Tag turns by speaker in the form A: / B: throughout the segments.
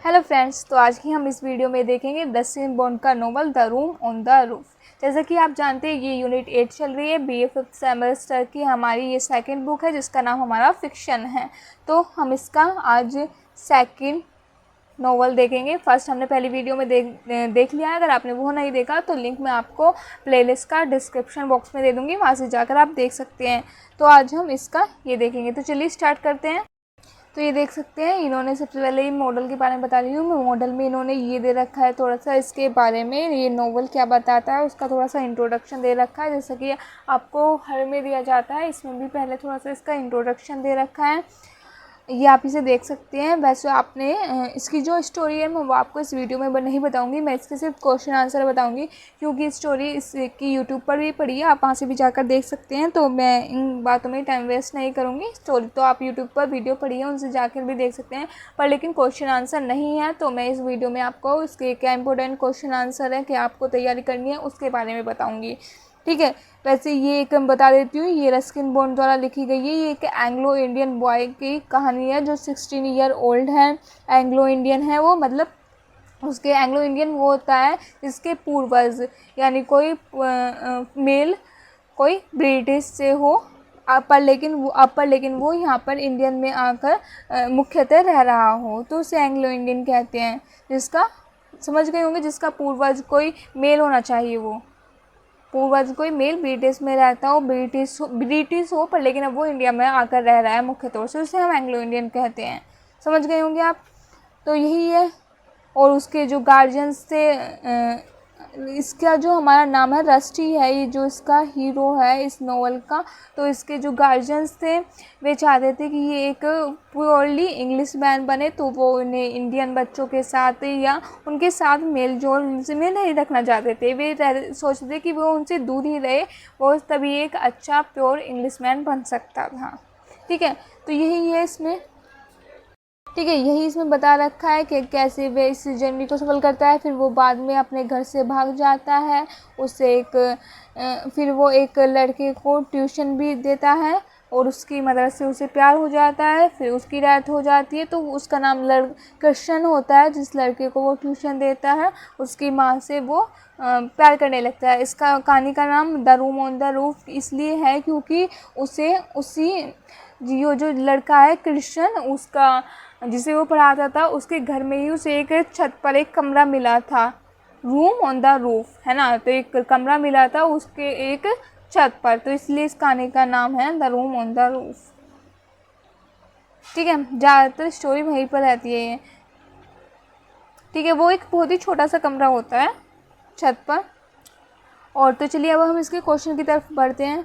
A: Hello friends, तो आज की हम इस वीडियो में देखेंगे रस्किन बॉन्ड का novel the room on the roof. जैसा कि आप जानते हैं ये यूनिट 8 चल रही है, बीए 5th सेमेस्टर की हमारी ये सेकंड बुक है जिसका नाम हमारा फिक्शन है। तो हम इसका आज सेकंड नोवेल देखेंगे। फर्स्ट हमने पहली वीडियो में देख लिया है। अगर आपने वो नहीं देखा तो लिंक मैं आपको प्लेलिस्ट का डिस्क्रिप्शन बॉक्स में दे दूँगी, वहाँ से जाकर आप देख सकते हैं। तो आज हम इसका ये देखेंगे, तो चलिए स्टार्ट करते हैं। तो ये देख सकते हैं, इन्होंने सबसे पहले ही मॉडल के बारे में बता रही हूँ मैं। मॉडल में इन्होंने ये दे रखा है थोड़ा सा इसके बारे में, ये नोवेल क्या बताता है उसका थोड़ा सा इंट्रोडक्शन दे रखा है, जैसा कि आपको हर में दिया जाता है, इसमें भी पहले थोड़ा सा इसका इंट्रोडक्शन दे रखा है। ये आप इसे देख सकते हैं। वैसे आपने इसकी जो स्टोरी है मैं वो आपको इस वीडियो में नहीं बताऊंगी, मैं इसके सिर्फ क्वेश्चन आंसर बताऊंगी, क्योंकि स्टोरी इसकी यूट्यूब पर भी पड़ी है, आप वहाँ से भी जाकर देख सकते हैं। तो मैं इन बातों में टाइम वेस्ट नहीं करूँगी। स्टोरी तो आप यूट्यूब पर वीडियो पड़ी है, उनसे जाकर भी देख सकते हैं, पर लेकिन क्वेश्चन आंसर नहीं है। तो मैं इस वीडियो में आपको इसके क्या इंपॉर्टेंट क्वेश्चन आंसर है, क्या आपको तैयारी करनी है, उसके बारे में बताऊँगी, ठीक है। वैसे ये एक बता देती हूँ, ये रस्किन बॉन्ड द्वारा लिखी गई है। ये एक एंग्लो इंडियन बॉय की कहानी है जो 16 ईयर ओल्ड है। एंग्लो इंडियन है वो, मतलब उसके एंग्लो इंडियन वो होता है जिसके पूर्वज, यानी कोई मेल कोई ब्रिटिश से हो, पर लेकिन वो यहाँ पर इंडियन में आकर मुख्यतः रह रहा हो, तो उसे एंग्लो इंडियन कहते हैं। जिसका समझ गए होंगे, जिसका पूर्वज कोई मेल होना चाहिए, वो पूर्वज कोई मेल ब्रिटिश में रहता हो, ब्रिटिश हो, पर लेकिन अब वो इंडिया में आकर रह रहा है मुख्य तौर से, उसे हम एंग्लो इंडियन कहते हैं। समझ गए होंगे आप। तो यही है। और उसके जो गार्जियंस थे, इसका जो हमारा नाम है रस्टी है, ये जो इसका हीरो है इस नोवेल का। तो इसके जो गार्जियंस थे वे चाहते थे कि ये एक प्योरली इंग्लिश मैन बने, तो वो उन्हें इंडियन बच्चों के साथ या उनके साथ मेल जोल में नहीं रखना चाहते थे। वे सोचते थे कि वो उनसे दूर ही रहे, वो तभी एक अच्छा प्योर इंग्लिश मैन बन सकता था, ठीक है। तो यही है इसमें, ठीक है, यही इसमें बता रखा है कि कैसे वे इस जर्नी को सफल करता है। फिर वो बाद में अपने घर से भाग जाता है, फिर वो एक लड़के को ट्यूशन भी देता है और उसकी मदद से उसे प्यार हो जाता है। फिर उसकी डेथ हो जाती है, तो उसका नाम कृष्ण होता है, जिस लड़के को वो ट्यूशन देता है। उसकी माँ से वो प्यार करने लगता है। इसका कहानी का नाम the room on the roof इसलिए है क्योंकि उसे जो लड़का है कृष्ण, उसका जिसे वो पढ़ाता था, उसके घर में ही उसे एक छत पर एक कमरा मिला था, रूम ऑन द रूफ, है ना। तो एक कमरा मिला था उसके एक छत पर, तो इसलिए इस कहानी का नाम है the room on the roof, ठीक है। ज़्यादातर स्टोरी वहीं पर रहती है, ठीक है। वो एक बहुत ही छोटा सा कमरा होता है छत पर। और तो चलिए अब हम इसके क्वेश्चन की तरफ बढ़ते हैं,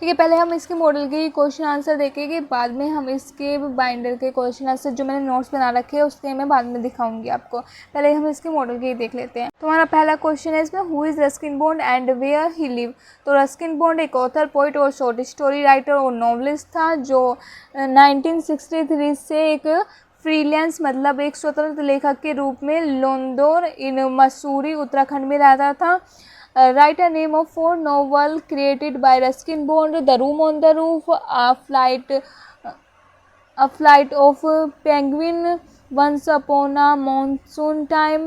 A: ठीक है। पहले हम इसके मॉडल के क्वेश्चन आंसर देखेंगे, बाद में हम इसके बाइंडर के क्वेश्चन आंसर जो मैंने नोट्स बना रखे हैं उसके मैं बाद में दिखाऊंगी आपको। पहले हम इसके मॉडल के ही देख लेते हैं। तो हमारा पहला क्वेश्चन है इसमें, who is Ruskin Bond and where he live. तो रस्किन बॉन्ड एक ऑथर, पोइट और शॉर्ट स्टोरी राइटर और नॉवलिस्ट था जो 1963 से एक फ्रीलांस, मतलब एक स्वतंत्र लेखक के रूप में लोंदोर इन मसूरी उत्तराखंड में रहता था। Write a name of 4 novel created by Ruskin Bond: The Room on the Roof, A Flight of Penguin, Once Upon a Monsoon Time,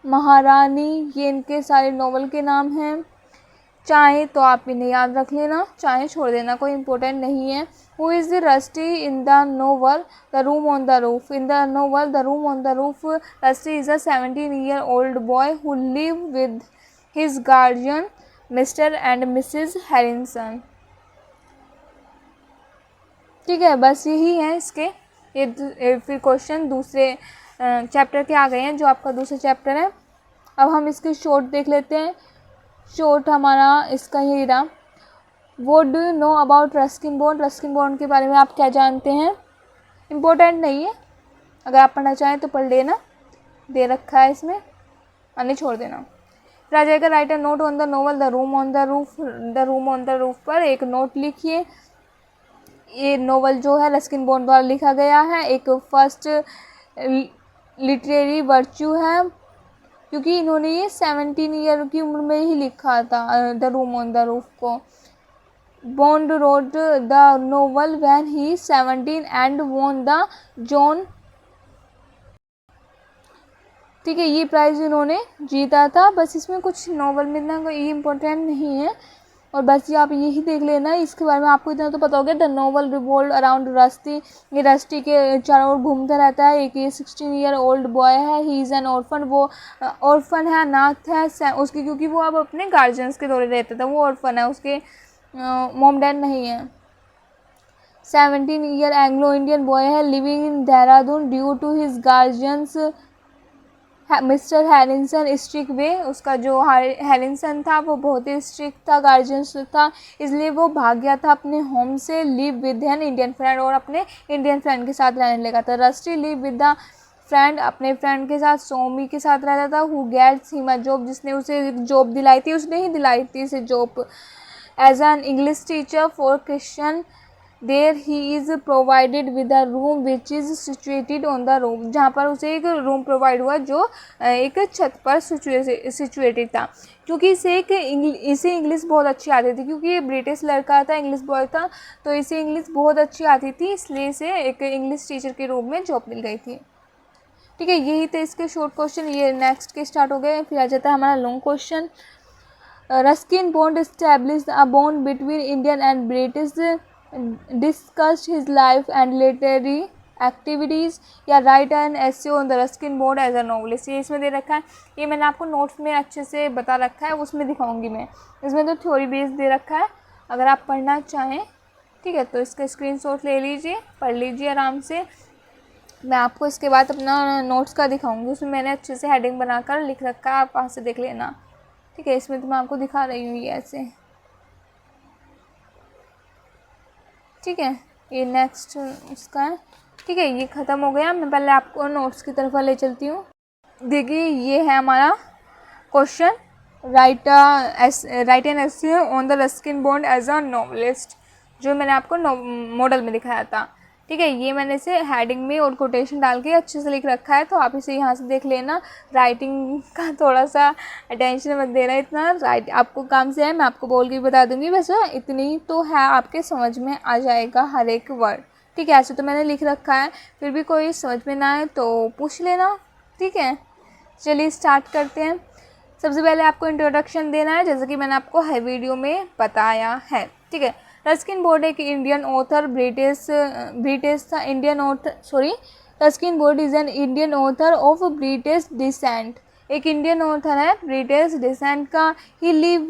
A: महारानी। ये इनके सारे नॉवल के नाम हैं। चाहे तो आप इन्हें याद रख लेना, चाहे छोड़ देना, कोई इम्पोर्टेंट नहीं है। Who is Rusty in the novel The Room on the Roof? In the novel The Room on the Roof, Rusty is a 17-year-old boy who lives with his guardian Mr. and Mrs. Harrison, ठीक है। बस यही है इसके। ये फिर question दूसरे chapter के आ गए हैं, जो आपका दूसरा चैप्टर है। अब हम इसके शॉर्ट देख लेते हैं। शॉर्ट हमारा इसका यही रहा, what do you know about Ruskin bond. Ruskin bond के बारे में आप क्या जानते हैं, इम्पोर्टेंट नहीं है, अगर आप पढ़ना चाहें तो पढ़ लेना, दे रखा है इसमें, अन्य छोड़ देना। राजा का right a note on the novel the room on the roof. The room on the roof पर एक नोट लिखिए। ये नोवेल जो है रस्किन बॉन्ड द्वारा लिखा गया है, एक फर्स्ट लिटरेरी वर्च्यू है, क्योंकि इन्होंने ये 17 ईयर की उम्र में ही लिखा था the room on the roof को। Bond wrote the novel when he 17 and won the John ठीक है, ये प्राइज़ इन्होंने जीता था। बस इसमें कुछ नॉवल में इतना ये इम्पोर्टेंट नहीं है, और बस ये आप यही देख लेना। इसके बारे में आपको इतना तो पता हो गया। The novel revolve around rusty, ये रस्टी के चारों ओर घूमता रहता है। एक ये 16 ईयर ओल्ड बॉय है, ही इज़ एन ऑर्फन, वो ऑर्फन है, अनाथ है उसकी, क्योंकि वो अब अपने गार्जियंस के दौरे रहता था, वो ऑर्फन है, उसके मॉम डैड नहीं है। 17 ईयर एंग्लो इंडियन बॉय है, living in Dehradun due to his guardians mister Harrison strict way, उसका जो हैरिसन था वो बहुत ही स्ट्रिक्ट था, गार्जियंस था, इसलिए वो भाग गया था अपने होम से, live with an Indian friend, और अपने इंडियन फ्रेंड के साथ रहने लगा था। Rusty live with the friend, अपने फ्रेंड के साथ, सोमी के साथ रहता था। Who gets him a job, जिसने उसे जॉब दिलाई थी, उसने ही दिलाई थी इसे job, as an English teacher for Christian. There he is provided with a room which is situated on the roof, जहाँ पर उसे एक रूम प्रोवाइड हुआ जो एक छत पर सिचुएटेड था, क्योंकि इसे इंग्लिश बहुत अच्छी आती थी, क्योंकि ये ब्रिटिश लड़का था, इंग्लिश बॉय था, तो इसे इंग्लिश बहुत अच्छी आती थी, इसलिए इसे एक इंग्लिश टीचर के रूप में जॉब मिल गई थी। ठीक है, यही थे इसके शॉर्ट क्वेश्चन। ये नेक्स्ट के स्टार्ट हो गए। फिर आ जाता है हमारा long question. Ruskin Bond established a bond between Indian and British, discussed his life and literary activities, या write an essay on the Ruskin Bond as a novelist. ये इसमें दे रखा है, ये मैंने आपको नोट्स में अच्छे से बता रखा है, उसमें दिखाऊंगी मैं। इसमें तो थ्योरी बेस दे रखा है, अगर आप पढ़ना चाहें ठीक है तो इसका स्क्रीनशॉट ले लीजिए, पढ़ लीजिए आराम से। मैं आपको इसके बाद अपना नोट्स का दिखाऊंगी, उसमें मैंने अच्छे से हेडिंग बनाकर लिख रखा है, आप वहाँ से देख लेना। ठीक है, इसमें तो मैं आपको दिखा रही हूँ ये ऐसे। ठीक है, ये नेक्स्ट उसका है। ठीक है, ये ख़त्म हो गया। मैं पहले आपको नोट्स की तरफ ले चलती हूँ। देखिए, ये है हमारा question, write an essay on the Ruskin Bond as a novelist, जो मैंने आपको मॉडल में दिखाया था। ठीक है, ये मैंने इसे हेडिंग में और कोटेशन डाल के अच्छे से लिख रखा है, तो आप इसे यहाँ से देख लेना। राइटिंग का थोड़ा सा अटेंशन मत देना इतना, राइट आपको काम से है, मैं आपको बोल के बता दूंगी, वैसे इतनी तो है, आपके समझ में आ जाएगा हर एक वर्ड। ठीक है, ऐसे तो मैंने लिख रखा है, फिर भी कोई समझ में ना आए तो पूछ लेना। ठीक है, चलिए स्टार्ट करते हैं। सबसे पहले आपको इंट्रोडक्शन देना है, जैसे कि मैंने आपको हर वीडियो में बताया है। ठीक है, रस्किन बॉन्ड एक इंडियन ऑथर, ब्रिटिश था, Indian author, sorry, Ruskin Bond is an Indian author of British descent, एक इंडियन ऑथर है ब्रिटिश डिसेंट का। He live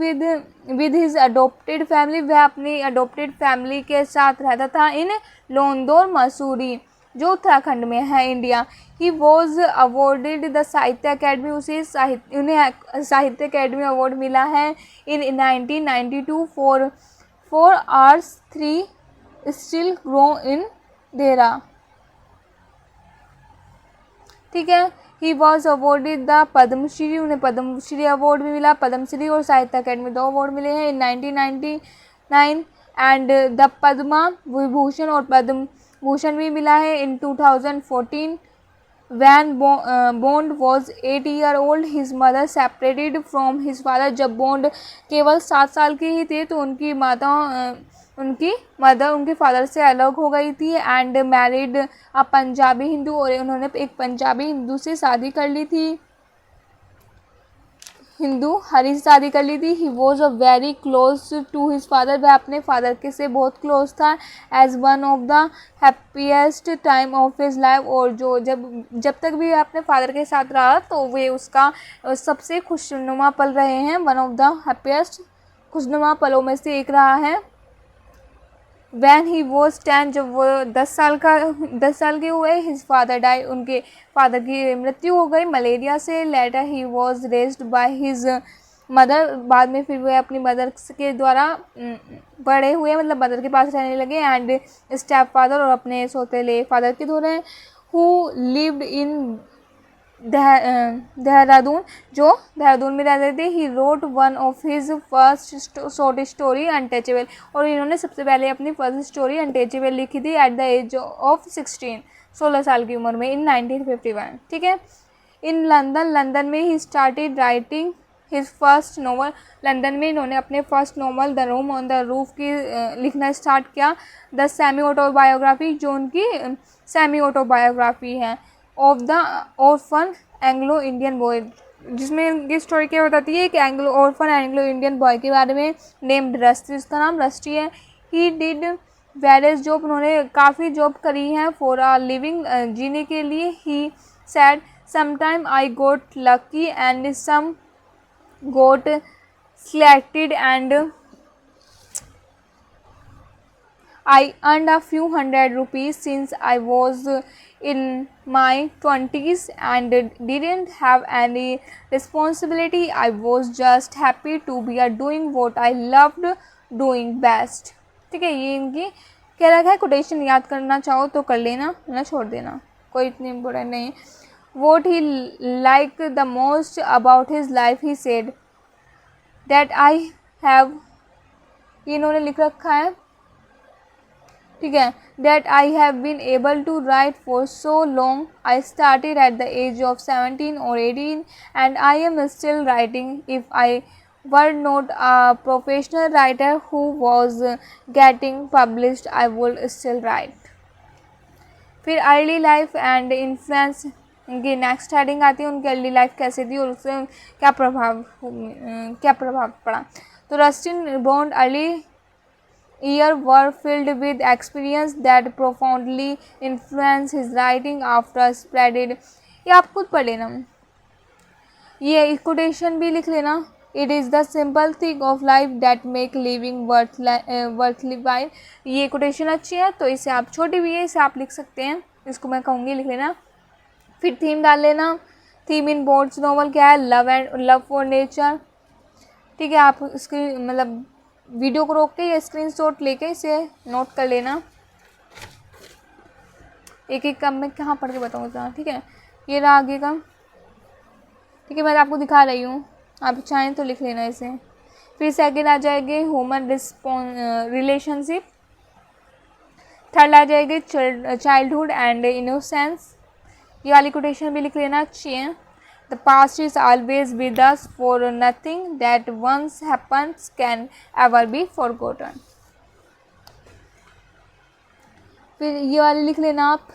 A: with his adopted family, वह अपनी अडोप्टेड फैमिली के साथ रहता था इन लोंदोर मसूरी, जो उत्तराखंड में है, India. He was awarded the Sahitya Akademi, उसे उन्हें साहित्य अकेडमी अवार्ड मिला है in 1992 for arts 3 still grow in Dehra. ठीक है, he was awarded the Padma Shri, उन्हें पद्मश्री अवार्ड भी मिला, पद्मश्री और साहित्य अकेडमी 2 अवार्ड मिले हैं in 1999, and the Padma Vibhushan और पद्म भूषण भी मिला है in 2014। When Bond was 8 year old, his mother separated from his father, जब बॉन्ड केवल 7 साल के ही थे तो उनकी मदर उनके फादर से अलग हो गई थी, एंड मैरिड अ पंजाबी हिंदू, और उन्होंने एक पंजाबी हिंदू से शादी कर ली थी, हिंदू हरी से शादी कर ली थी। He was a very close to his father, वह अपने फादर के से बहुत क्लोज था। As one of the happiest time of his life, और जो जब तक भी अपने फादर के साथ रहा तो वे उसका सबसे खुशनुमा पल रहे हैं, वन ऑफ द हैप्पीएस्ट खुशनुमा पलों में से एक रहा है। वैन ही वॉज 10, जब वो 10 साल के हुए, हिज फादर डाई, उनके फादर की मृत्यु हो गई मलेरिया से। Later he was raised by his mother, बाद में फिर वह अपनी मदर के द्वारा बड़े हुए, मतलब मदर के पास रहने लगे, एंड स्टेप फादर, और अपने सौतेले फादर के द्वारा, हु लिव्ड इन देहरादून, जो देहरादून में रहते थे। He wrote one of his first short story untouchable, और इन्होंने सबसे पहले अपनी फर्स्ट स्टोरी अनटचेबल लिखी थी एट द एज ऑफ 16 साल की उम्र में, इन 1951। ठीक है, इन लंदन में he started writing his first novel, London में इन्होंने अपने first novel the room on the roof की लिखना स्टार्ट किया। द सेमी ऑटोबायोग्राफी, जो उनकी सेमी ऑटोबायोग्राफी है। Of the orphan Anglo Indian boy, जिसमें ये स्टोरी क्या बताती है कि ऑर्फन एंग्लो इंडियन बॉय के बारे में, नेम्ड रस्टी, उसका नाम रस्टी है। ही डिड वेरियस जॉब, उन्होंने काफ़ी जॉब करी हैं फॉर आ लिविंग, जीने के लिए। He said sometime I got lucky and some got selected and I earned a few hundred rupees since I was in my 20s and didn't have any responsibility. I was just happy to be doing what I loved doing best. ठीक है, ये इनकी कह रखा है। Quotation याद करना चाहो तो कर लेना, ना छोड़ देना, कोई इतनी इम्पोर्टेंट नहीं है। What he liked the most about his life, he said that I have, इन्होंने लिख रखा है, ठीक है, that I have been able to write for so long. I started at the age of 17 or 18 and I am still writing. If I were not a professional writer who was getting published, I would still write. फिर early life and influence, उनकी next heading आती है, उनकी early life कैसे थी और उससे क्या प्रभाव पड़ा। तो Ruskin Bond early year were filled with experience that profoundly influence his writing after spreaded. ये आप खुद पढ़ लेना, ये कोटेशन भी लिख लेना। It is the simple thing of life that make living worthwhile. ये कोटेशन अच्छी है, तो इसे आप, छोटी भी है, इसे आप लिख सकते हैं, इसको मैं कहूँगी लिख लेना। फिर थीम डाल लेना। थीम इन बोर्ड्स नॉवल क्या है? Love for nature. ठीक है, आप इसकी मतलब वीडियो को रोक के या स्क्रीनशॉट लेके इसे नोट कर लेना। एक एक का मैं कहाँ पढ़ के बताऊँगा, ठीक है। ये रहा आगे का, ठीक है, मैं आपको दिखा रही हूँ, आप चाहें तो लिख लेना इसे। फिर सेकेंड आ जाएगी ह्यूमन रिलेशनशिप। थर्ड आ जाएगी चाइल्डहुड एंड इनोसेंस। ये वाली कोटेशन भी लिख लेना, अच्छी है। The past is always with us for nothing that once happens can ever be forgotten. फिर ये वाली लिख लेना आप,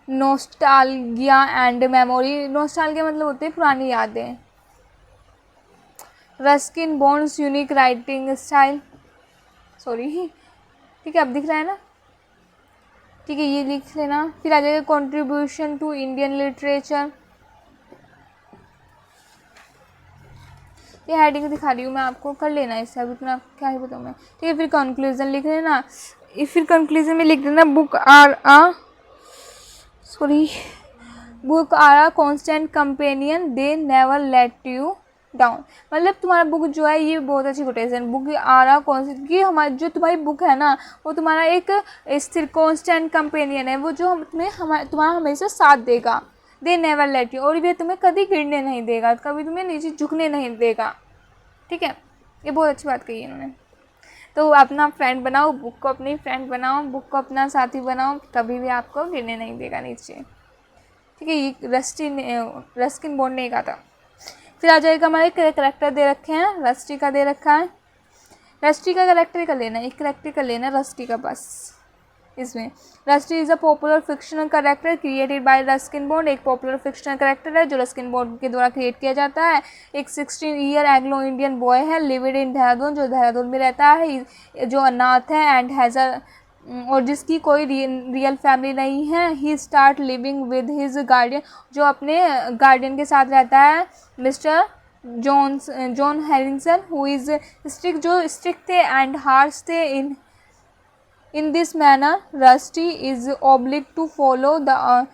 A: नोस्टाल्गिया एंड मेमोरी। नोस्टाल्गिया मतलब होते हैं पुरानी यादें। Ruskin bonds unique writing style, sorry, ठीक है, अब दिख रहा है ना, ठीक है, ये लिख लेना। फिर आ जाएगा कंट्रीब्यूशन टू इंडियन लिटरेचर। ये हेडिंग दिखा रही हूँ मैं आपको, कर लेना इससे, अब इतना क्या ही बताऊँ मैं, ठीक है। फिर कंक्लूजन लिख लेना। फिर कंक्लूजन में लिख देना book are a constant companion, they never let you down. मतलब तुम्हारा बुक जो है, ये बहुत अच्छी कोटेशन, बुक आ रहा कॉन्स्टेंट, कि हमारी जो तुम्हारी बुक है ना, वो तुम्हारा एक स्थिर कॉन्स्टेंट कंपेनियन है, वो जो तुम्हारा हमेशा साथ देगा। दे नेवर लेट यू, और ये तुम्हें कभी गिरने नहीं देगा, कभी तुम्हें नीचे झुकने नहीं देगा, ठीक है। ये बहुत अच्छी बात कही है इन्होंने। तो अपना फ्रेंड बनाओ, बुक को अपनी फ्रेंड बनाओ, बुक को अपना साथी बनाओ, कभी भी आपको गिरने नहीं देगा नीचे, ठीक है। ये रस्किन बॉन्ड ने कहा था। फिर आ जाएगा हमारे करेक्टर दे रखे हैं, रस्टी का दे रखा है। रस्टी का करेक्टर का लेना, एक करेक्टर का लेना रस्टी का बस। इसमें rusty is a popular fictional character created by Ruskin Bond. एक पॉपुलर फिक्शनल करेक्टर है जो रस्किन बॉन्ड के द्वारा क्रिएट किया जाता है। एक 16 ईयर एंग्लो इंडियन बॉय है, लिव्ड इन देहरादून, जो देहरादून में रहता है, जो अनाथ है एंड हैज़ और जिसकी कोई रियल फैमिली नहीं है। He start living with his guardian, जो अपने गार्डियन के साथ रहता है, mister John Harrison, who is strict, जो स्ट्रिक्ट थे एंड हार्श थे। In this manner, Rusty is obliged to follow the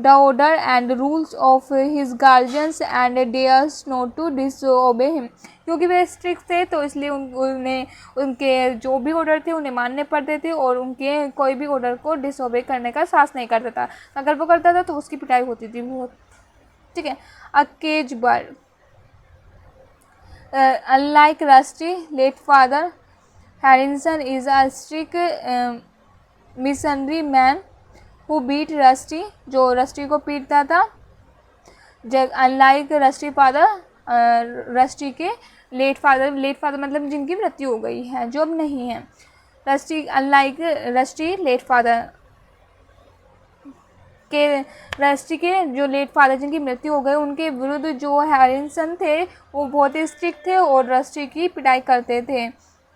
A: order and rules of his guardians and dares not to disobey him. क्योंकि वे strict थे तो इसलिए उन्हें उनके जो भी ऑर्डर थे उन्हें मानने पड़ते थे, और उनके कोई भी ऑर्डर को डिसओबे करने का साहस नहीं करता था। अगर वो करता था तो उसकी पिटाई होती थी बहुत, ठीक है। A cage bird, unlike Rusty late father, Harrison is a strict missionary man who beat Rusty, जो रस्टी को पीटता था। अनलाइक रस्टी फादर, रस्टी के लेट फादर मतलब जिनकी मृत्यु हो गई है, जो अब नहीं है। Rusty unlike Rusty late father, के रस्टी के जो लेट फादर जिनकी मृत्यु हो गई, उनके विरुद्ध जो हैरिसन थे वो बहुत ही स्ट्रिक्ट थे और रस्टी की पिटाई करते थे।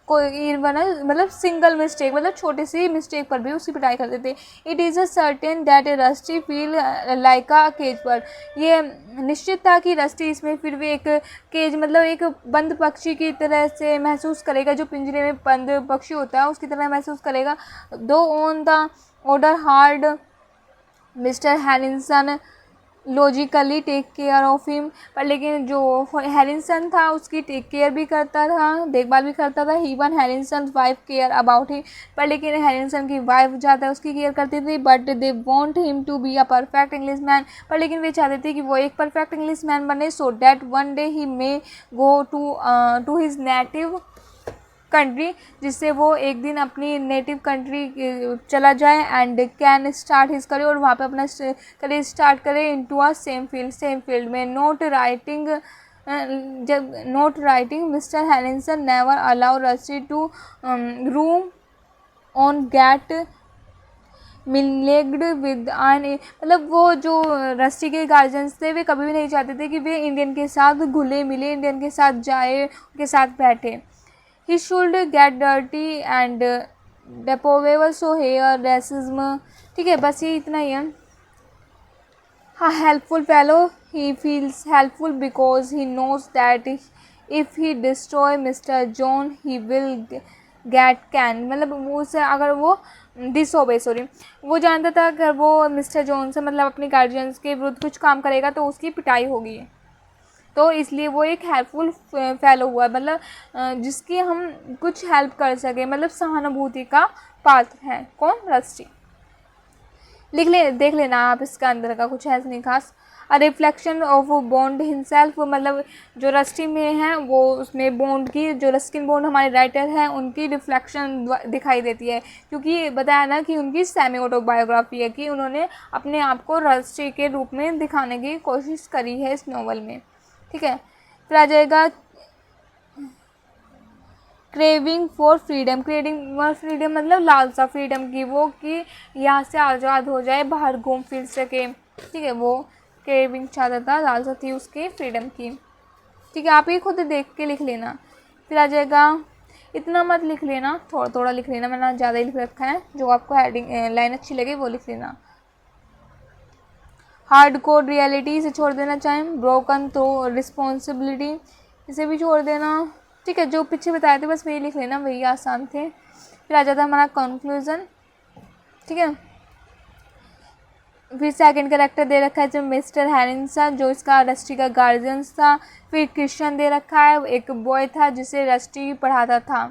A: कोई मतलब सिंगल मिस्टेक, मतलब छोटी सी मिस्टेक पर भी उसकी पिटाई करते थे। It is a certain that Rusty feel like a cage bird, ये निश्चित था कि रस्टी इसमें फिर भी एक केज मतलब एक बंद पक्षी की तरह से महसूस करेगा, जो पिंजरे में बंद पक्षी होता है उसकी तरह महसूस करेगा। Though on the other hand Mr Harrison logically take care of him, पर लेकिन जो हैरिसन था उसकी टेक केयर भी करता था, देखभाल भी करता था। Even Harrison wife care about him, पर लेकिन हैरिसन की वाइफ ज़्यादा उसकी केयर करती थी। But they want him to be a perfect English man, पर लेकिन वे चाहते थे कि वो एक परफेक्ट इंग्लिश मैन बने, so that one day he may go to his native country, जिससे वो एक दिन अपनी नेटिव कंट्री चला जाए and can start his career, और वहाँ पे अपना करियर स्टार्ट करे इनटू अ सेम फील्ड में। Not writing mister Harrison never allow Rusty to roam on get mingled with आन, मतलब वो जो रस्टी के गार्जियंस थे वे कभी भी नहीं चाहते थे कि वे इंडियन के साथ घुले मिले, इंडियन के साथ जाए, उनके साथ बैठे। He should get dirty and deplorable so here racism, ठीक है, बस ये इतना ही है। हाँ, helpful fellow, he feels helpful because he knows that if he destroy Mr. John he will get canned, मतलब वो उसे अगर वो वो जानता था अगर वो मिस्टर जॉन से मतलब अपने गार्जियंस के विरुद्ध कुछ काम करेगा तो उसकी पिटाई होगी, तो इसलिए वो एक हेल्पफुल फेलो हुआ, मतलब जिसकी हम कुछ हेल्प कर सके, मतलब सहानुभूति का पात्र है। कौन? रस्टी। देख लेना आप, इसका अंदर का कुछ ऐसा नहीं खास। A reflection of bond himself, मतलब जो रस्टी में है वो उसमें बॉन्ड की, जो रस्किन बॉन्ड हमारे राइटर हैं उनकी रिफ्लेक्शन दिखाई देती है, क्योंकि बताया ना कि उनकी सेमी ऑटोबायोग्राफी है कि उन्होंने अपने आप को रस्टी के रूप में दिखाने की कोशिश करी है इस नॉवल में, ठीक है। फिर आ जाएगा क्रेविंग फॉर फ्रीडम मतलब लालसा फ्रीडम की, वो कि यहाँ से आज़ाद हो जाए, बाहर घूम फिर सके, ठीक है, वो क्रेविंग चाहता था, लालसा थी उसकी फ्रीडम की, ठीक है। आप ये खुद देख के लिख लेना। फिर आ जाएगा, इतना मत लिख लेना, थोड़ा थोड़ा लिख लेना, मैंने ज़्यादा ही लिख रखा है, जो आपको हेडिंग लाइन अच्छी लगे वो लिख लेना। हार्ड कोड रियलिटी इसे छोड़ देना चाहें, ब्रोकन तो रिस्पॉन्सिबिलिटी इसे भी छोड़ देना, ठीक है। जो पीछे बताए थे बस वही लिख लेना, वही आसान थे। फिर आ जाता है हमारा कंक्लूजन, ठीक है। फिर सेकंड कैरेक्टर दे रखा है जो मिस्टर हैरिसन, जो इसका रस्टी का गार्जियंस था। फिर क्रिश्चियन दे रखा है, एक बॉय था जिसे रस्टी पढ़ाता था,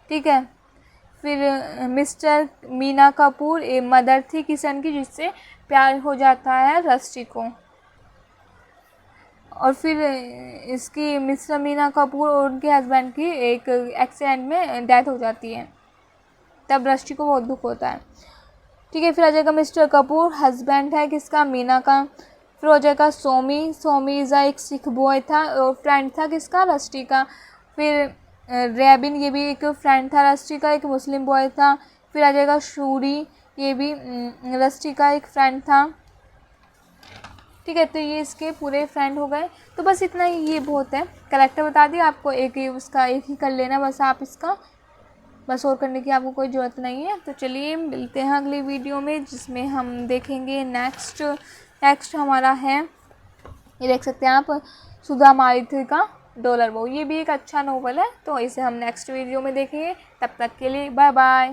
A: ठीक है। फिर मिस्टर मीना कपूर एक मदर थी किशन की, जिससे प्यार हो जाता है रस्टी को। और फिर इसकी मिस्टर मीना कपूर और उनके हस्बैंड की एक एक्सीडेंट में डेथ हो जाती है, तब रस्टी को बहुत दुख होता है, ठीक है। फिर आ जाएगा मिस्टर कपूर, हस्बैंड है किसका? मीना का। फिर हो जाएगा सोमी इज़ा एक सिख बॉय था और फ्रेंड था किसका? रस्टी का। फिर रेबिन, ये भी एक फ्रेंड था रस्टी का, एक मुस्लिम बॉय था। फिर आ जाएगा शूरी, ये भी रस्टी का एक फ्रेंड था, ठीक है। तो ये इसके पूरे फ्रेंड हो गए। तो बस इतना ही, ये बहुत है। करेक्टर बता दिया आपको, एक ही उसका एक ही कर लेना बस आप इसका, बस और करने की आपको कोई ज़रूरत नहीं है। तो चलिए मिलते हैं अगली वीडियो में, जिसमें हम देखेंगे नेक्स्ट हमारा है, ये देख सकते हैं आप, सुधा मारिथी का डॉलर बॉय। ये भी एक अच्छा नोवेल है, तो इसे हम नेक्स्ट वीडियो में देखेंगे। तब तक के लिए बाय बाय।